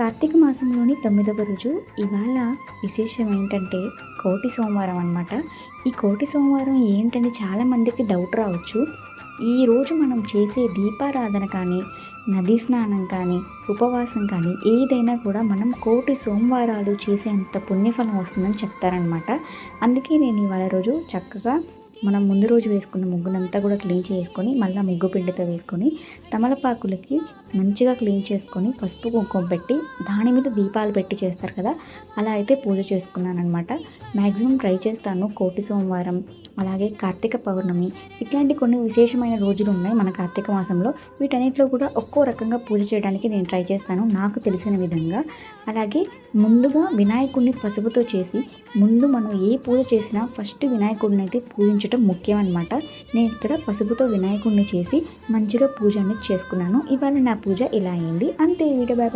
కార్తీక మాసంలోని 9వ రోజు ఇవాళ విశేషం ఏంటంటే కోటి సోమవారం అన్నమాట. ఈ కోటి సోమవారం ఏంటని చాలామందికి డౌట్ రావచ్చు. ఈరోజు మనం చేసే దీపారాధన కానీ, నదీ స్నానం కానీ, ఉపవాసం కానీ ఏదైనా కూడా మనం కోటి సోమవారాలు చేసేంత పుణ్యఫలం వస్తుందని చెప్తారనమాట. అందుకే నేను ఇవాళ రోజు చక్కగా మనం ముందు రోజు వేసుకున్న ముగ్గునంతా కూడా క్లీన్ చేసుకొని, మళ్ళీ ముగ్గు పిండితో వేసుకొని, తమలపాకులకి మంచిగా క్లీన్ చేసుకొని, పసుపు కుంకుమ పెట్టి దాని మీద దీపాలు పెట్టి చేస్తారు కదా, అలా అయితే పూజ చేసుకున్నాను అనమాట. మ్యాక్సిమం ట్రై చేస్తాను. కోటి సోమవారం, అలాగే కార్తీక పౌర్ణమి, ఇట్లాంటి కొన్ని విశేషమైన రోజులు ఉన్నాయి మన కార్తీక మాసంలో. వీటన్నిటిలో కూడా ఒక్కో రకంగా పూజ చేయడానికి నేను ట్రై చేస్తాను నాకు తెలిసిన విధంగా. అలాగే ముందుగా వినాయకుడిని పసుపుతో చేసి, ముందు మనం ఏ పూజ చేసినా ఫస్ట్ వినాయకుడిని అయితే పూజించడం ముఖ్యం అనమాట. నేను ఇక్కడ పసుపుతో వినాయకుడిని చేసి మంచిగా పూజ అనేది చేసుకున్నాను. ఇవాళ నా పూజ ఇలా అయింది. అంతే. Video bye.